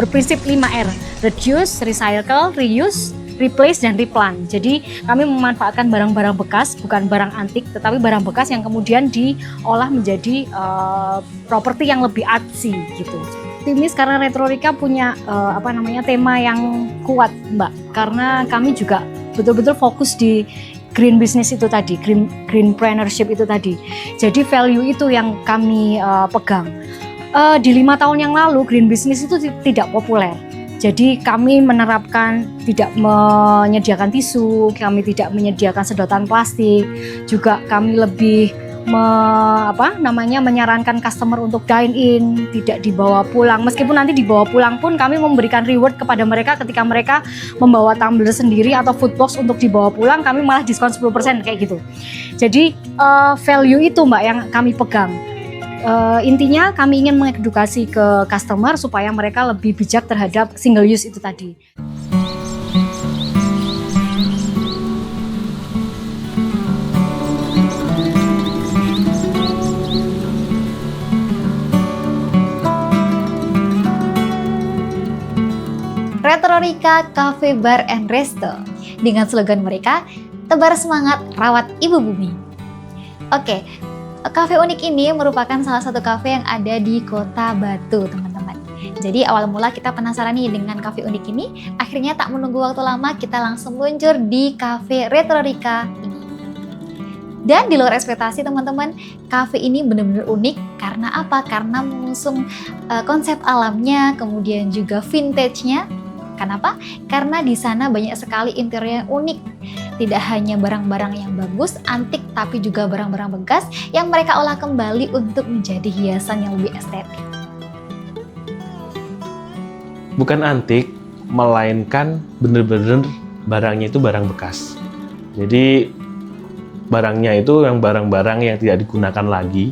berprinsip 5R, reduce, recycle, reuse, replace, dan replant. Jadi kami memanfaatkan barang-barang bekas, bukan barang antik, tetapi barang bekas yang kemudian diolah menjadi properti yang lebih artsy gitu. Optimis karena Retrorika punya tema yang kuat, Mbak. Karena kami juga betul-betul fokus di green business itu tadi, greenpreneurship itu tadi. Jadi value itu yang kami pegang. Di 5 tahun yang lalu green business itu tidak populer. Jadi kami menerapkan tidak menyediakan tisu, kami tidak menyediakan sedotan plastik, juga kami lebih menyarankan customer untuk dine in, tidak dibawa pulang. Meskipun nanti dibawa pulang pun kami memberikan reward kepada mereka ketika mereka membawa tumbler sendiri atau food box untuk dibawa pulang, kami malah diskon 10% kayak gitu. Jadi value itu Mbak yang kami pegang. Intinya kami ingin mengedukasi ke customer supaya mereka lebih bijak terhadap single use itu tadi. Retrorika Cafe Bar and Resto dengan slogan mereka, tebar semangat, rawat ibu bumi. Oke, kafe unik ini merupakan salah satu kafe yang ada di Kota Batu, teman-teman. Jadi awal mula kita penasaran nih dengan kafe unik ini, akhirnya tak menunggu waktu lama kita langsung meluncur di kafe Retrorika ini. Dan di luar ekspektasi teman-teman, kafe ini benar-benar unik karena apa? Karena mengusung konsep alamnya, kemudian juga vintage-nya. Kenapa? Karena di sana banyak sekali interior yang unik. Tidak hanya barang-barang yang bagus, antik, tapi juga barang-barang bekas yang mereka olah kembali untuk menjadi hiasan yang lebih estetik. Bukan antik, melainkan bener-bener barangnya itu barang bekas. Jadi barangnya itu yang barang-barang yang tidak digunakan lagi,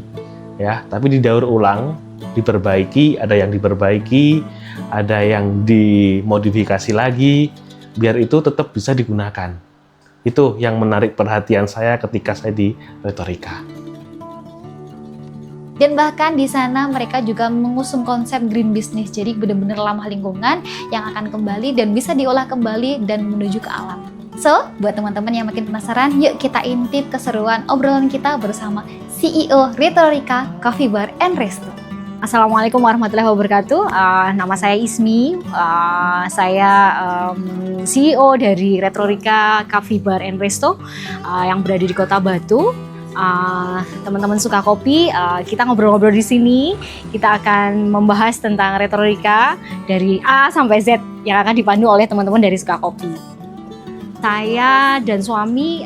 ya, tapi didaur ulang, diperbaiki, ada yang diperbaiki, ada yang dimodifikasi lagi, biar itu tetap bisa digunakan. Itu yang menarik perhatian saya ketika saya di Retrorika. Dan bahkan di sana mereka juga mengusung konsep green business, jadi benar-benar ramah lingkungan yang akan kembali dan bisa diolah kembali dan menuju ke alam. So, buat teman-teman yang makin penasaran, yuk kita intip keseruan obrolan kita bersama CEO Retrorika Cafe Bar and Resto. Assalamualaikum warahmatullahi wabarakatuh. Nama saya Ismi. Saya CEO dari Retrorika Cafe Bar and Resto yang berada di Kota Batu. Teman-teman suka kopi, kita ngobrol-ngobrol di sini. Kita akan membahas tentang Retrorika dari A sampai Z yang akan dipandu oleh teman-teman dari suka kopi. Saya dan suami,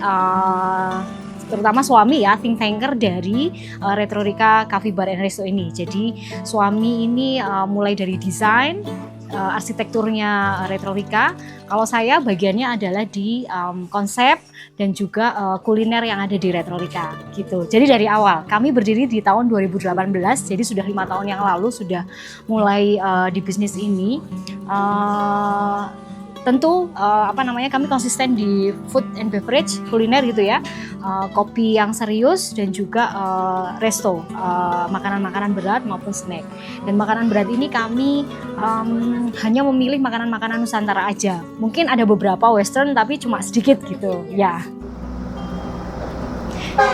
terutama suami ya, think tanker dari Retrorika Cafe Bar and Resto ini. Jadi suami ini mulai dari desain, arsitekturnya Retrorika. Kalau saya bagiannya adalah di konsep dan juga kuliner yang ada di Retrorika gitu. Jadi dari awal kami berdiri di tahun 2018, jadi sudah 5 tahun yang lalu sudah mulai di bisnis ini. Tentu kami konsisten di food and beverage, kuliner gitu ya, kopi yang serius dan juga resto, makanan-makanan berat maupun snack. Dan makanan berat ini kami hanya memilih makanan-makanan Nusantara aja. Mungkin ada beberapa western tapi cuma sedikit gitu ya.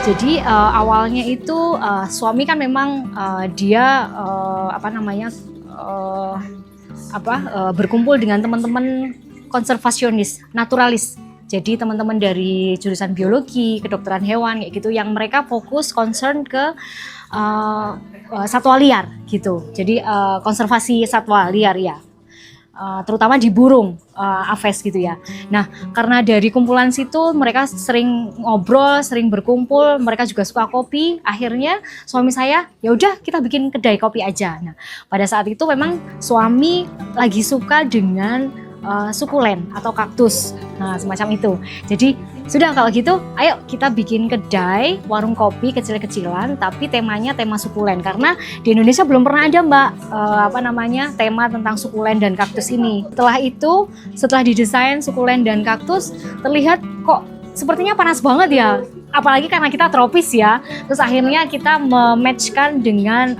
Jadi awalnya itu suami kan memang dia berkumpul dengan teman-teman konservasionis, naturalis. Jadi teman-teman dari jurusan biologi, kedokteran hewan kayak gitu yang mereka fokus concern ke satwa liar gitu. Jadi konservasi satwa liar ya. Terutama di burung, aves gitu ya. Nah, karena dari kumpulan situ mereka sering ngobrol, sering berkumpul, mereka juga suka kopi. Akhirnya suami saya, ya udah kita bikin kedai kopi aja. Nah, pada saat itu memang suami lagi suka dengan sukulen atau kaktus, nah semacam itu. Jadi sudah kalau gitu, ayo kita bikin kedai warung kopi kecil-kecilan, tapi temanya tema sukulen karena di Indonesia belum pernah ada Mbak tema tentang sukulen dan kaktus ini. Setelah itu, setelah didesain sukulen dan kaktus, terlihat kok sepertinya panas banget ya, apalagi karena kita tropis ya. Terus akhirnya kita mematchkan dengan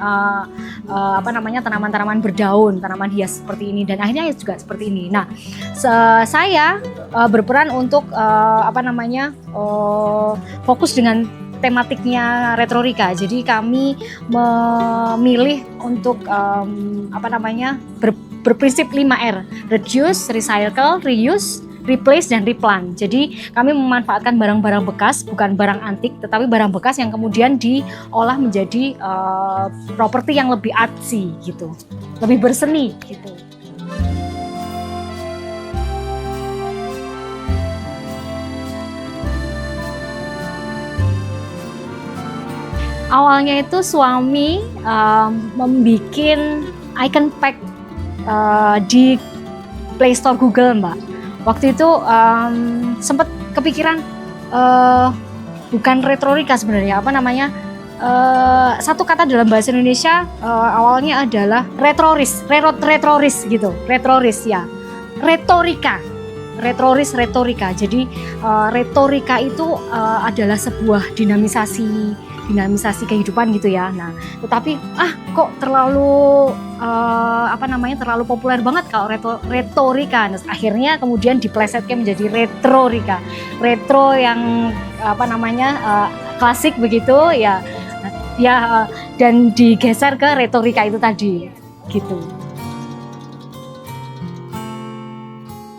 tanaman-tanaman berdaun, tanaman hias seperti ini, dan akhirnya juga seperti ini. Nah, saya berperan untuk fokus dengan tematiknya retorika. Jadi kami memilih untuk berprinsip 5R: reduce, recycle, reuse, replace, dan replant. Jadi kami memanfaatkan barang-barang bekas, bukan barang antik, tetapi barang bekas yang kemudian diolah menjadi properti yang lebih artsy gitu, lebih berseni gitu. Awalnya itu suami membuat icon pack di Play Store Google, Mbak. Waktu itu sempat kepikiran bukan retorika sebenarnya, satu kata dalam bahasa Indonesia awalnya adalah retroris gitu, retroris ya, retorika. Jadi retorika itu adalah sebuah dinamisasi kehidupan gitu ya. Nah, tetapi kok terlalu terlalu populer banget kalau retorika. Nah, akhirnya kemudian diplesetkan menjadi retorika. Retro yang klasik begitu ya. Dan digeser ke retorika itu tadi gitu.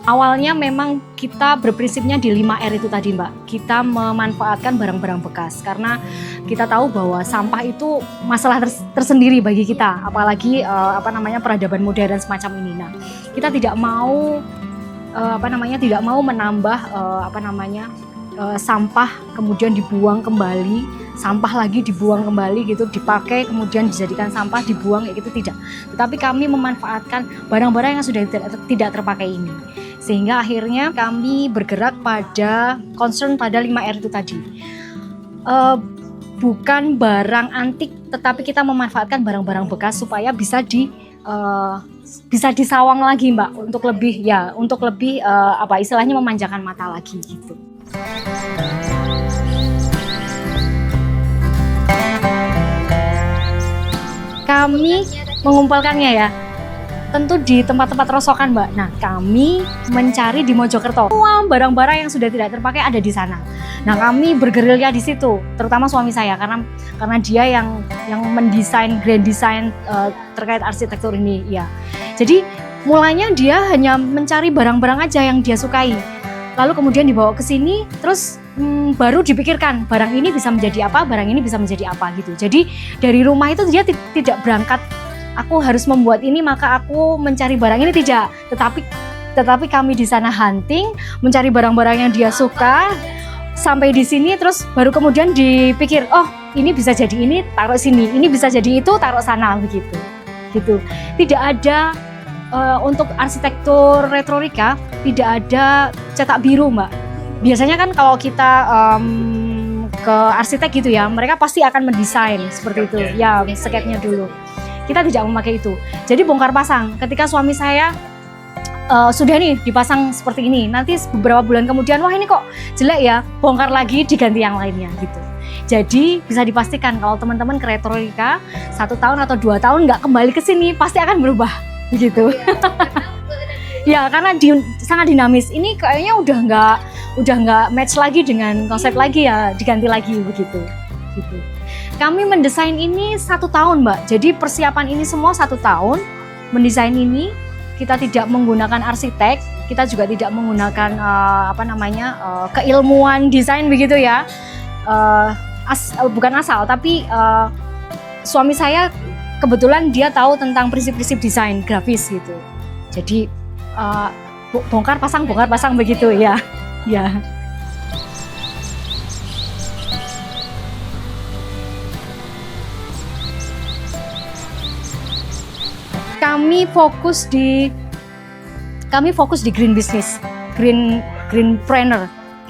Awalnya memang kita berprinsipnya di 5R itu tadi, Mbak. Kita memanfaatkan barang-barang bekas karena kita tahu bahwa sampah itu masalah tersendiri bagi kita, apalagi peradaban modern semacam ini. Nah, kita tidak mau menambah sampah kemudian dibuang kembali, sampah lagi dibuang kembali gitu, dipakai kemudian dijadikan sampah, dibuang kayak gitu, tidak. Tetapi kami memanfaatkan barang-barang yang sudah tidak terpakai ini. Sehingga akhirnya kami bergerak pada concern pada 5R itu tadi. Bukan barang antik, tetapi kita memanfaatkan barang-barang bekas supaya bisa disawang lagi, Mbak, untuk lebih istilahnya memanjakan mata lagi gitu. Kami mengumpulkannya ya, tentu di tempat-tempat rosokan, Mbak. Nah, kami mencari di Mojokerto. Semua barang-barang yang sudah tidak terpakai ada di sana. Nah, kami bergerilya di situ, terutama suami saya karena dia yang mendesain, grand design terkait arsitektur ini ya. Jadi mulanya dia hanya mencari barang-barang aja yang dia sukai. Lalu kemudian dibawa ke sini, terus baru dipikirkan barang ini bisa menjadi apa, barang ini bisa menjadi apa gitu. Jadi dari rumah itu dia tidak berangkat, aku harus membuat ini maka aku mencari barang ini, tidak. Tetapi kami di sana hunting, mencari barang-barang yang dia suka, sampai di sini terus baru kemudian dipikir, oh ini bisa jadi ini, taruh sini, ini bisa jadi itu, taruh sana begitu. Gitu. Tidak ada untuk arsitektur retorika tidak ada cetak biru, Mbak. Biasanya kan kalau kita ke arsitek gitu ya, mereka pasti akan mendesain seperti itu, ya sketnya dulu. Kita tidak memakai itu. Jadi bongkar pasang. Ketika suami saya sudah nih dipasang seperti ini, nanti beberapa bulan kemudian, wah ini kok jelek ya, bongkar lagi diganti yang lainnya gitu. Jadi bisa dipastikan kalau teman-teman ke retorika 1 tahun atau 2 tahun nggak kembali ke sini pasti akan berubah begitu. Ya karena sangat dinamis. Ini kayaknya udah nggak match lagi dengan konsep lagi ya, diganti lagi begitu. Gitu. Kami mendesain ini 1 tahun, Mbak. Jadi persiapan ini semua 1 tahun. Mendesain ini kita tidak menggunakan arsitek, kita juga tidak menggunakan keilmuan desain begitu ya. Bukan asal, tapi suami saya kebetulan dia tahu tentang prinsip-prinsip desain grafis gitu. Jadi bongkar pasang begitu ya. Ya. Kami fokus di green business,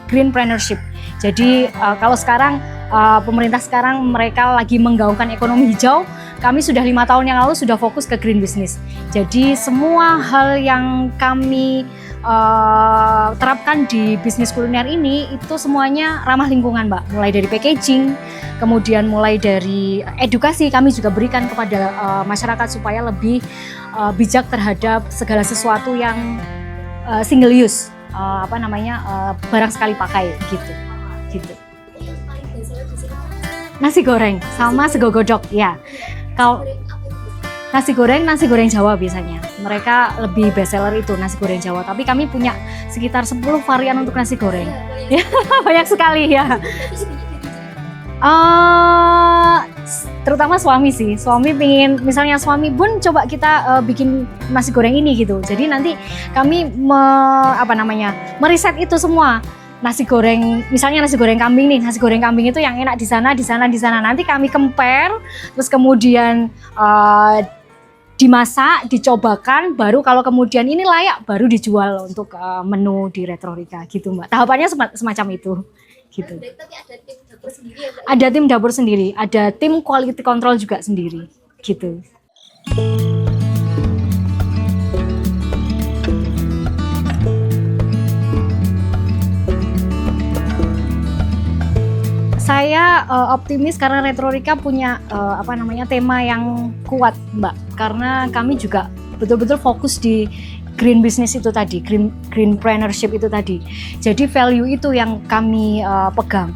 greenpreneurship. Jadi kalau sekarang pemerintah sekarang mereka lagi menggaungkan ekonomi hijau. kami sudah 5 tahun yang lalu sudah fokus ke green business. Jadi semua hal yang kami terapkan di bisnis kuliner ini itu semuanya ramah lingkungan, Mbak. Mulai dari packaging, kemudian mulai dari edukasi kami juga berikan kepada masyarakat supaya lebih bijak terhadap segala sesuatu yang single use, barang sekali pakai gitu. Nasi goreng sama sego godok ya. Kalau nasi goreng Jawa biasanya. Mereka lebih best seller itu nasi goreng Jawa. Tapi kami punya sekitar 10 varian untuk nasi goreng. Ya, banyak sekali ya. Terutama suami sih. Suami pingin, misalnya suami Bun coba kita bikin nasi goreng ini gitu. Jadi nanti kami meriset itu semua. Nasi goreng, misalnya nasi goreng kambing nih, nasi goreng kambing itu yang enak di sana. Nanti kami compare, terus kemudian dimasak, dicobakan, baru kalau kemudian ini layak, baru dijual untuk menu di Retrorika gitu, Mbak. Tahapannya semacam itu, gitu. Tapi ada tim dapur sendiri ya, Mbak? Ada tim dapur sendiri, ada tim quality control juga sendiri, gitu. Saya optimis karena Retrorika punya tema yang kuat, Mbak. Karena kami juga betul-betul fokus di green business itu tadi, greenpreneurship itu tadi. Jadi value itu yang kami pegang.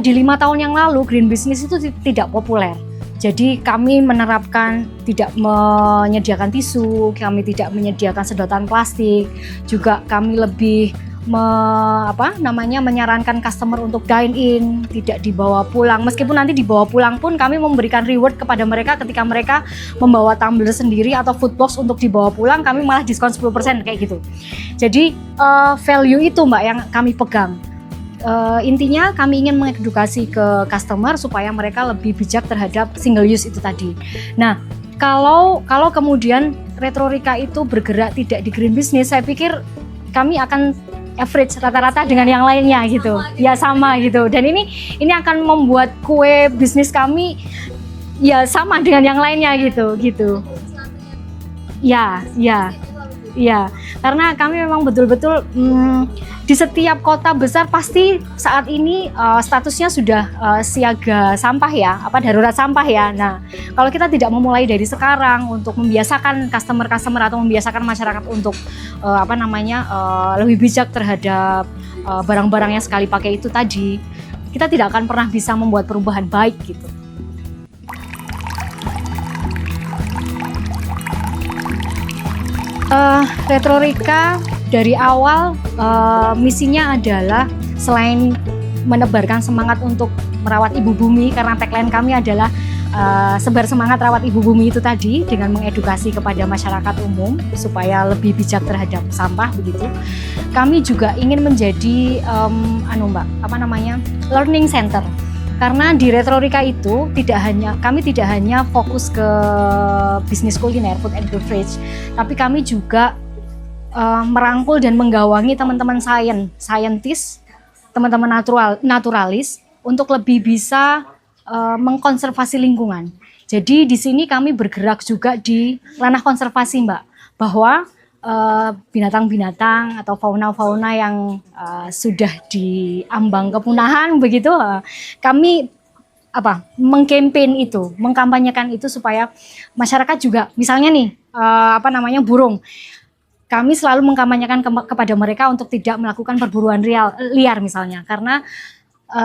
Di 5 tahun yang lalu green business itu tidak populer. Jadi kami menerapkan tidak menyediakan tisu, kami tidak menyediakan sedotan plastik, juga kami lebih menyarankan customer untuk dine in, tidak dibawa pulang. Meskipun nanti dibawa pulang pun kami memberikan reward kepada mereka ketika mereka membawa tumbler sendiri atau food box untuk dibawa pulang, kami malah diskon 10% kayak gitu. Jadi value itu, Mbak, yang kami pegang. Intinya kami ingin mengedukasi ke customer supaya mereka lebih bijak terhadap single use itu tadi. Nah, kalau kemudian Retrorika itu bergerak tidak di green business, saya pikir kami akan average rata-rata dengan yang lainnya gitu. Ya sama gitu. Dan ini akan membuat kue bisnis kami ya sama dengan yang lainnya gitu. Ya. Karena kami memang betul-betul di setiap kota besar pasti saat ini statusnya sudah siaga sampah ya, darurat sampah ya. Nah, kalau kita tidak memulai dari sekarang untuk membiasakan customer atau membiasakan masyarakat untuk lebih bijak terhadap barang-barang yang sekali pakai itu tadi, kita tidak akan pernah bisa membuat perubahan baik gitu. Retrorika dari awal misinya adalah selain menebarkan semangat untuk merawat ibu bumi, karena tagline kami adalah sebar semangat rawat ibu bumi itu tadi, dengan mengedukasi kepada masyarakat umum supaya lebih bijak terhadap sampah begitu. Kami juga ingin menjadi learning center. Karena di Retrorika itu kami tidak hanya fokus ke bisnis kuliner, food and beverage, tapi kami juga merangkul dan menggawangi teman-teman saintis, teman-teman naturalis untuk lebih bisa mengkonservasi lingkungan. Jadi di sini kami bergerak juga di ranah konservasi, Mbak, bahwa binatang-binatang atau fauna-fauna yang sudah diambang kepunahan begitu, kami mengkampanyekan itu supaya masyarakat juga, misalnya nih burung, kami selalu mengkampanyekan kepada mereka untuk tidak melakukan perburuan liar misalnya, karena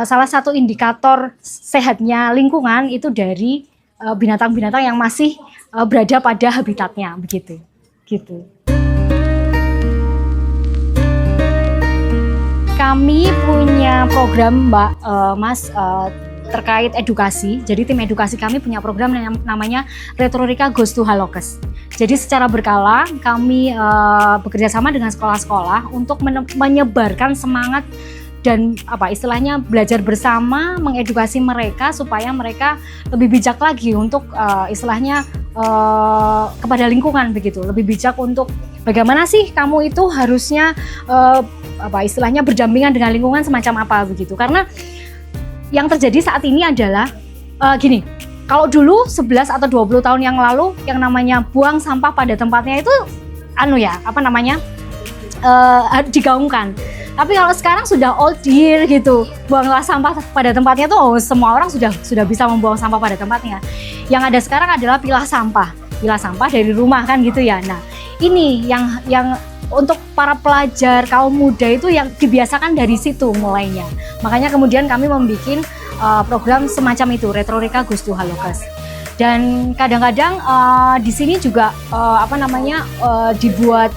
salah satu indikator sehatnya lingkungan itu dari binatang-binatang yang masih berada pada habitatnya begitu. Kami punya program, Mbak, Mas, terkait edukasi. Jadi tim edukasi kami punya program yang namanya Retrorika Goes to Halokes. Jadi secara berkala kami bekerja sama dengan sekolah-sekolah untuk menyebarkan semangat dan belajar bersama, mengedukasi mereka supaya mereka lebih bijak lagi untuk kepada lingkungan begitu, lebih bijak untuk bagaimana sih kamu itu harusnya berdampingan dengan lingkungan semacam apa begitu. Karena yang terjadi saat ini adalah Kalau dulu 11 atau 20 tahun yang lalu yang namanya buang sampah pada tempatnya itu digaungkan. Tapi kalau sekarang sudah old year gitu, buanglah sampah pada tempatnya tuh semua orang sudah bisa membuang sampah pada tempatnya. Yang ada sekarang adalah pilah sampah dari rumah kan gitu ya. Nah, ini yang untuk para pelajar kaum muda itu yang dibiasakan dari situ mulainya. Makanya kemudian kami membuat program semacam itu, Retrorika Goes to Halokas. Dan kadang-kadang di sini juga dibuat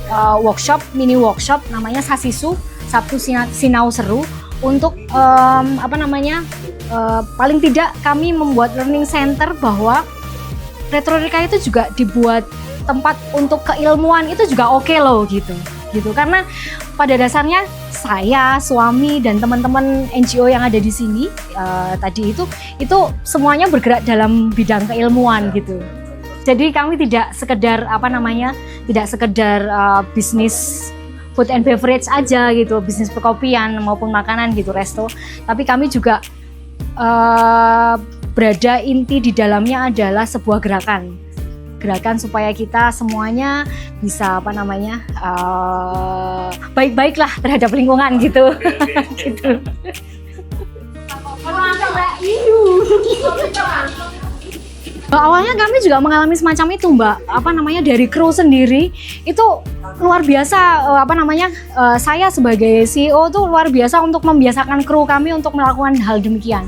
mini workshop namanya Sasisu, Sabtu Sinau Seru, untuk paling tidak kami membuat learning center bahwa Retrorika itu juga dibuat tempat untuk keilmuan itu juga oke loh gitu karena pada dasarnya saya, suami dan teman-teman NGO yang ada di sini tadi itu semuanya bergerak dalam bidang keilmuan gitu. Jadi kami tidak sekedar bisnis food and beverage aja gitu, bisnis perkopian maupun makanan gitu, resto. Tapi kami juga berada inti di dalamnya adalah sebuah gerakan supaya kita semuanya bisa baik-baiklah terhadap lingkungan gitu. Gitu. Awalnya kami juga mengalami semacam itu, Mbak. Dari kru sendiri itu luar biasa. Saya sebagai CEO tuh luar biasa untuk membiasakan kru kami untuk melakukan hal demikian.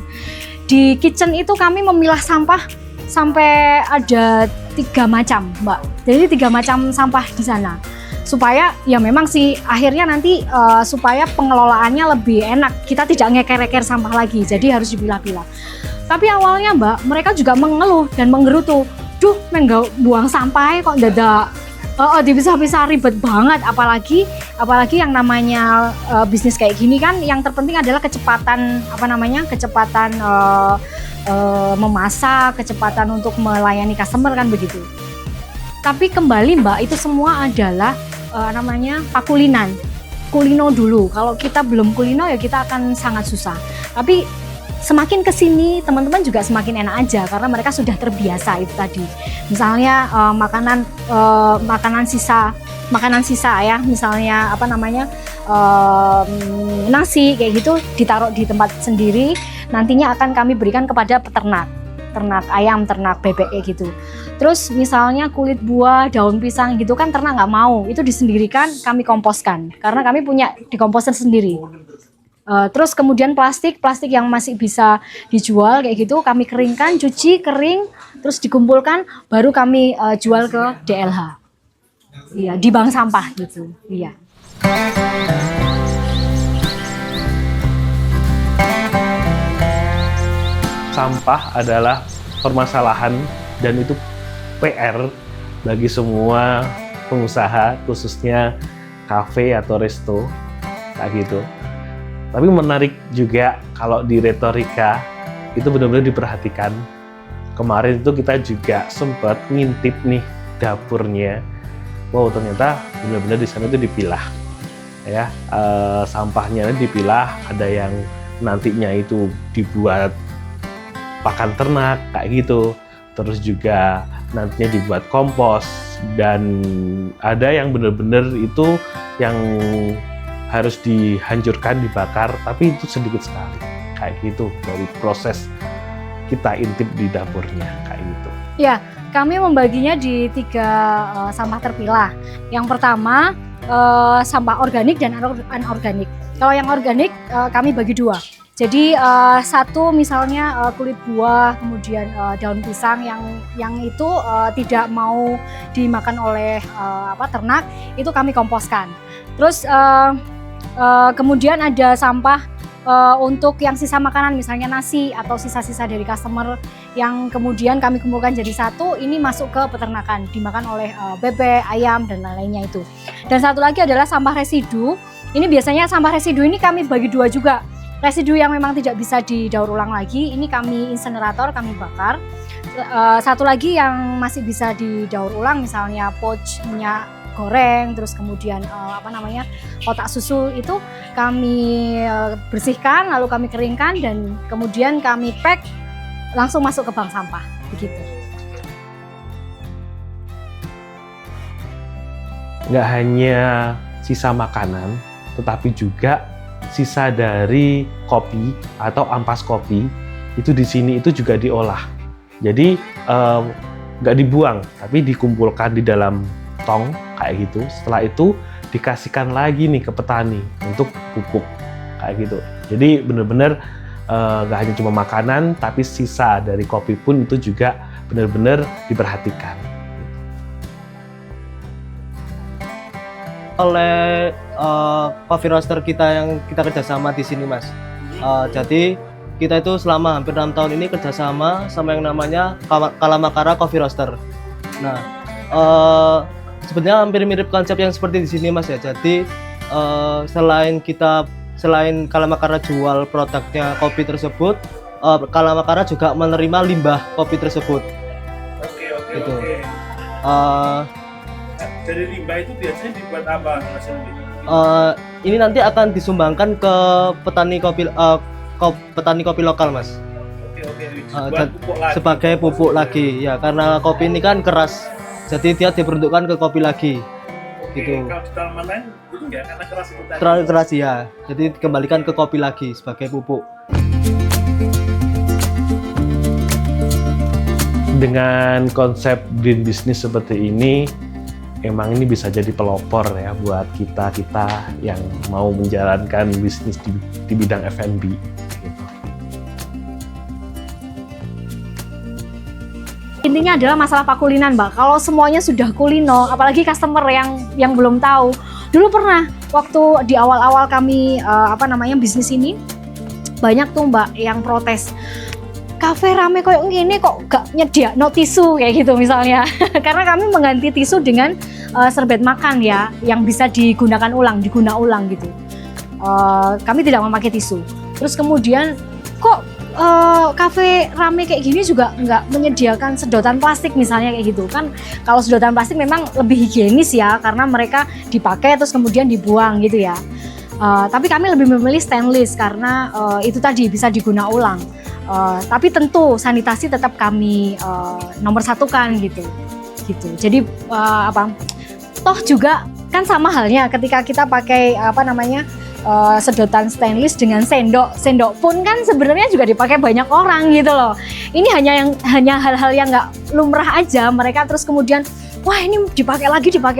Di kitchen itu kami memilah sampah sampai ada 3 macam, Mbak. Jadi 3 macam sampah di sana. Supaya ya memang sih akhirnya nanti supaya pengelolaannya lebih enak. Kita tidak ngeker-ngeker sampah lagi. Jadi harus dipilah-pilah. Tapi awalnya, Mbak, mereka juga mengeluh dan menggerutu. Duh, buang sampah kok dadak dipisah-pisah, ribet banget. Apalagi yang namanya bisnis kayak gini kan yang terpenting adalah kecepatan memasak, kecepatan untuk melayani customer kan begitu. Tapi kembali, Mbak, itu semua adalah pakulinan. Kulino dulu. Kalau kita belum kulino ya kita akan sangat susah. Tapi semakin kesini teman-teman juga semakin enak aja karena mereka sudah terbiasa itu tadi. Misalnya makanan sisa ya, misalnya nasi kayak gitu ditaruh di tempat sendiri, nantinya akan kami berikan kepada ternak ayam, ternak bebek kayak gitu. Terus misalnya kulit buah, daun pisang gitu kan ternak nggak mau, itu disendirikan kami komposkan karena kami punya di komposter sendiri. Terus kemudian plastik yang masih bisa dijual kayak gitu kami keringkan, cuci kering, terus dikumpulkan, baru kami jual ke DLH. Iya, di bank sampah gitu. Iya. Sampah adalah permasalahan dan itu PR bagi semua pengusaha, khususnya kafe atau resto kayak gitu. Tapi menarik juga kalau di Retrorika itu benar-benar diperhatikan. Kemarin itu kita juga sempat ngintip nih dapurnya. Wow, ternyata benar-benar di sana itu dipilah. Ya, sampahnya dipilah, ada yang nantinya itu dibuat pakan ternak kayak gitu. Terus juga nantinya dibuat kompos, dan ada yang benar-benar itu yang harus dihancurkan, dibakar, tapi itu sedikit sekali kayak gitu dari proses kita intip di dapurnya kayak gitu. Ya, kami membaginya di 3 sampah terpilah. Yang pertama sampah organik dan anorganik. Kalau yang organik kami bagi 2. Jadi satu misalnya kulit buah, kemudian daun pisang yang itu tidak mau dimakan oleh ternak, itu kami komposkan. Terus kemudian ada sampah untuk yang sisa makanan, misalnya nasi atau sisa-sisa dari customer yang kemudian kami kumpulkan jadi satu, ini masuk ke peternakan, dimakan oleh bebek, ayam, dan lain-lainnya itu. Dan satu lagi adalah sampah residu. Ini biasanya sampah residu ini kami bagi 2 juga. Residu yang memang tidak bisa didaur ulang lagi, ini kami insenerator, kami bakar. Satu lagi yang masih bisa didaur ulang, misalnya pouch minyak goreng, terus kemudian kotak susu, itu kami bersihkan, lalu kami keringkan, dan kemudian kami pack langsung masuk ke bank sampah begitu. Nggak hanya sisa makanan, tetapi juga sisa dari kopi atau ampas kopi itu di sini itu juga diolah. Jadi nggak dibuang, tapi dikumpulkan di dalam tong kayak gitu. Setelah itu dikasihkan lagi nih ke petani untuk pupuk kayak gitu. Jadi benar-benar nggak hanya cuma makanan, tapi sisa dari kopi pun itu juga benar-benar diperhatikan. Oleh coffee roaster kita yang kita kerjasama di sini, Mas. Jadi kita itu selama hampir 6 tahun ini kerjasama sama yang namanya Kalamakara Coffee Roaster. Nah, sebenarnya hampir mirip konsep yang seperti di sini, Mas ya. Jadi selain Kalamakara jual produknya kopi tersebut, Kalamakara juga menerima limbah kopi tersebut. Oke. Gitu. Dari limbah itu biasanya dibuat apa, Mas Hendy? Ini nanti akan disumbangkan ke petani kopi lokal, Mas. Oke. Buat pupuk lagi. Sebagai pupuk lagi, ya, karena kopi ini kan keras, jadi dia diperuntukkan ke kopi lagi. Oke, Gitu. kalau di tanaman lain itu enggak, karena keras itu tadi. Terlalu keras ya, jadi dikembalikan ke kopi lagi sebagai pupuk. Dengan konsep green business seperti ini, emang ini bisa jadi pelopor ya buat kita yang mau menjalankan bisnis di bidang F&B. Gitu. Intinya adalah masalah pakulinan, Mbak. Kalau semuanya sudah kulino, apalagi customer yang belum tahu. Dulu pernah waktu di awal-awal kami bisnis ini, banyak tuh Mbak yang protes. Kafe rame kayak gini kok gak nyedia no tisu kayak gitu misalnya. Karena kami mengganti tisu dengan serbet makan ya, yang bisa diguna ulang gitu. Kami tidak memakai tisu. Terus kemudian kok kafe rame kayak gini juga nggak menyediakan sedotan plastik misalnya kayak gitu kan. Kalau sedotan plastik memang lebih higienis ya, karena mereka dipakai terus kemudian dibuang gitu ya. Tapi kami lebih memilih stainless karena itu tadi bisa diguna ulang. Tapi tentu sanitasi tetap kami nomor satukan gitu. Jadi toh juga kan sama halnya ketika kita pakai sedotan stainless dengan sendok pun kan sebenarnya juga dipakai banyak orang gitu loh. Ini hanya hal-hal yang nggak lumrah aja, mereka terus kemudian wah ini dipakai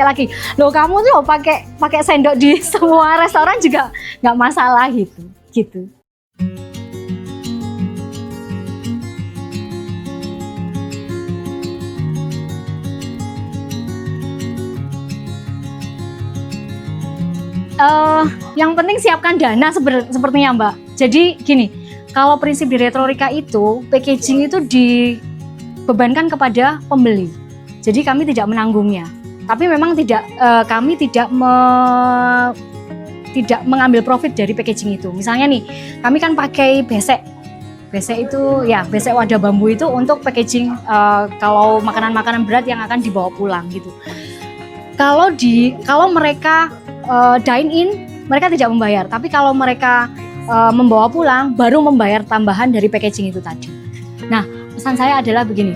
lagi. Loh kamu tuh pakai sendok di semua restoran juga nggak masalah gitu. Yang penting siapkan dana sepertinya Mbak. Jadi gini, kalau prinsip di Retrorika itu packaging itu dibebankan kepada pembeli. Jadi kami tidak menanggungnya. Tapi memang kami tidak mengambil profit dari packaging itu. Misalnya nih, kami kan pakai besek. Besek itu ya, besek wadah bambu itu untuk packaging kalau makanan-makanan berat yang akan dibawa pulang gitu. Kalau mereka dine in, mereka tidak membayar. Tapi kalau mereka membawa pulang, baru membayar tambahan dari packaging itu tadi. Nah, pesan saya adalah begini.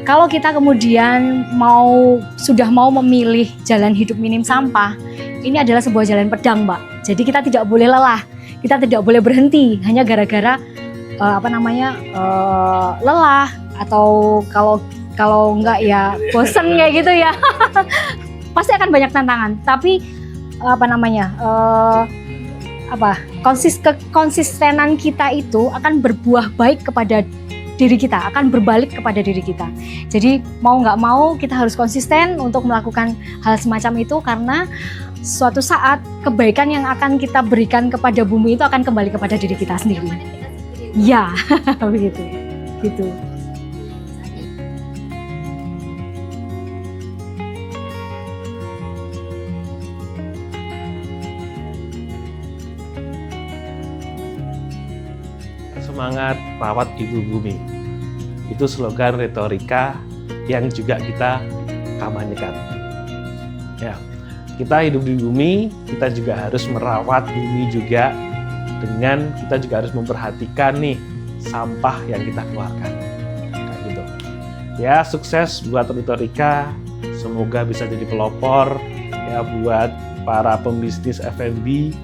Kalau kita kemudian sudah mau memilih jalan hidup minim sampah, ini adalah sebuah jalan pedang, Mbak. Jadi kita tidak boleh lelah, kita tidak boleh berhenti hanya gara-gara lelah atau kalau enggak ya bosen kayak gitu ya. Pasti akan banyak tantangan, tapi konsistenan kita itu akan berbuah baik kepada diri kita, akan berbalik kepada diri kita. Jadi mau nggak mau kita harus konsisten untuk melakukan hal semacam itu, karena suatu saat kebaikan yang akan kita berikan kepada bumi itu akan kembali kepada diri kita sendiri. Ya, begitu. Gitu. Semangat rawat ibu bumi. Itu slogan Retrorika yang juga kita kampanyekan. Ya, kita hidup di bumi, kita juga harus merawat bumi juga dengan kita juga harus memperhatikan nih sampah yang kita keluarkan. Kayak gitu. Ya, sukses buat Retorika. Semoga bisa jadi pelopor ya buat para pembisnis F&B,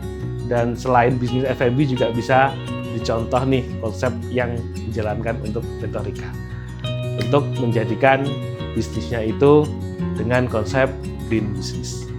dan selain bisnis F&B juga bisa dicontoh nih konsep yang dijalankan untuk Retorika untuk menjadikan bisnisnya itu dengan konsep green business.